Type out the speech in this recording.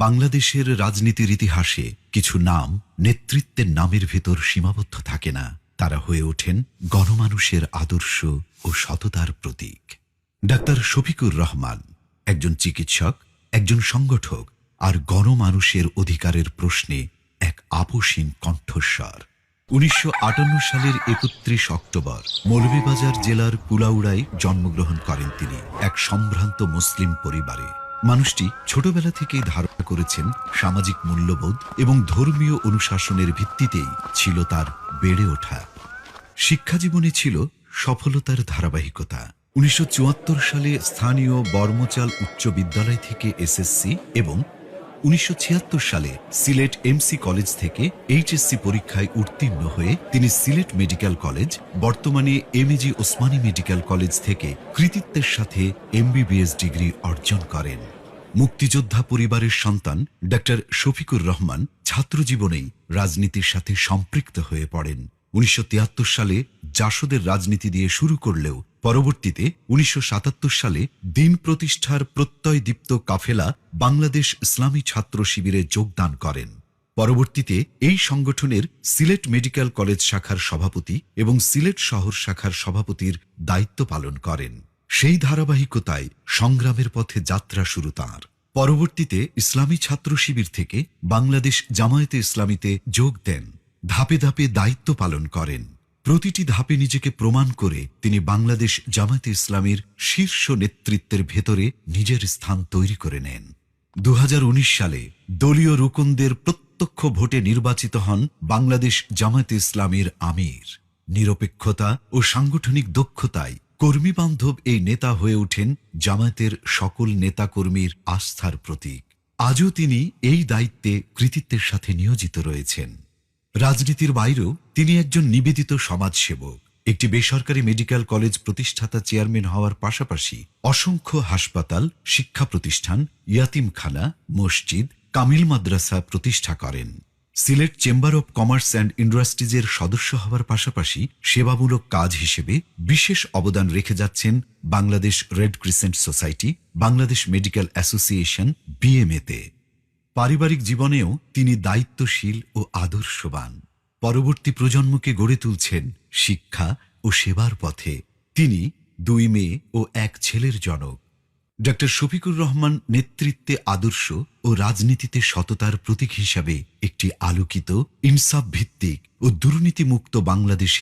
বাংলাদেশের রাজনীতির ইতিহাসে কিছু নাম নেতৃত্বের নামের ভেতর সীমাবদ্ধ থাকে না, তারা হয়ে ওঠেন গণমানুষের আদর্শ ও সততার প্রতীক। ডাক্তার শফিকুর রহমান একজন চিকিৎসক, একজন সংগঠক আর গণমানুষের অধিকারের প্রশ্নে এক আপোষহীন কণ্ঠস্বর। ১৯৫৮ সালের ৩১ অক্টোবর মৌলভীবাজার জেলার কুলাউড়ায় জন্মগ্রহণ করেন তিনি এক সম্ভ্রান্ত মুসলিম পরিবারে। মানুষটি ছোটবেলা থেকেই ধারণা করেছেন সামাজিক মূল্যবোধ এবং ধর্মীয় অনুশাসনের ভিত্তিতেই ছিল তার বেড়ে ওঠা। শিক্ষাজীবনে ছিল সফলতার ধারাবাহিকতা। ১৯৭৪ সালে স্থানীয় বর্মচাল উচ্চ বিদ্যালয় থেকে এসএসসি এবং ১৯৭৬ সালে সিলেট এমসি কলেজ থেকে এইচএসসি পরীক্ষায় উত্তীর্ণ হয়ে তিনি সিলেট মেডিকেল কলেজ, বর্তমানে এমএজি ওসমানী মেডিকেল কলেজ থেকে কৃতিত্বের সাথে এমবিবিএস ডিগ্রি অর্জন করেন। মুক্তিযোদ্ধা পরিবারের সন্তান ডাক্তার শফিকুর রহমান ছাত্রজীবনেই রাজনীতির সাথে সম্পৃক্ত হয়ে পড়েন। ১৯৭৩ সালে জাসদের রাজনীতি দিয়ে শুরু করলেও পরবর্তীতে ১৯৭৭ সালে দিন প্রতিষ্ঠার প্রত্যয়দীপ্ত কাফেলা বাংলাদেশ ইসলামী ছাত্র শিবিরে যোগদান করেন। পরবর্তীতে এই সংগঠনের সিলেট মেডিকেল কলেজ শাখার সভাপতি এবং সিলেট শহর শাখার সভাপতির দায়িত্ব পালন করেন। সেই ধারাবাহিকতায় সংগ্রামের পথে যাত্রা শুরু তাঁর। পরবর্তীতে ইসলামী ছাত্র শিবির থেকে বাংলাদেশ জামায়াতে ইসলামীতে যোগ দেন। ধাপে ধাপে দায়িত্ব পালন করেন। প্রতিটি ধাপে নিজেকে প্রমাণ করে তিনি বাংলাদেশ জামায়াতে ইসলামীর শীর্ষ নেতৃত্বের ভেতরে নিজের স্থান তৈরি করে নেন। ২০১৯ সালে দলীয় রুকনদের প্রত্যক্ষ ভোটে নির্বাচিত হন বাংলাদেশ জামায়াতে ইসলামীর আমির। নিরপেক্ষতা ও সাংগঠনিক দক্ষতায় কর্মীবান্ধব এই নেতা হয়ে ওঠেন জামায়াতের সকল নেতাকর্মীর আস্থার প্রতীক। আজও তিনি এই দায়িত্বে কৃতিত্বের সাথে নিয়োজিত রয়েছেন। রাজনীতির বাইরেও তিনি একজন নিবেদিত সমাজসেবক। একটি বেসরকারি মেডিকেল কলেজ প্রতিষ্ঠাতা চেয়ারম্যান হওয়ার পাশাপাশি অসংখ্য হাসপাতাল, শিক্ষা প্রতিষ্ঠান, ইয়াতিমখানা, মসজিদ, কামিল মাদ্রাসা প্রতিষ্ঠা করেন। Sylhet chamber of commerce and ইন্ডাস্ট্রিজের সদস্য হওয়ার পাশাপাশি সেবামূলক কাজ হিসেবে বিশেষ অবদান রেখে যাচ্ছেন Bangladesh red crescent society, Bangladesh medical association বিএমএতে। পারিবারিক জীবনেও তিনি দায়িত্বশীল ও আদর্শবান। পরবর্তী প্রজন্মকে গড়ে তুলছেন শিক্ষা ও সেবার পথে। তিনি ২ মেয়ে ও ১ ছেলের জনক। ডাক্তার শফিকুর রহমান নেতৃত্বে আদর্শ ও রাজনীতিতে সততার প্রতীক হিসাবে একটি আলোকিত, ইনসাফ ভিত্তিক ও দুর্নীতিমুক্ত বাংলাদেশ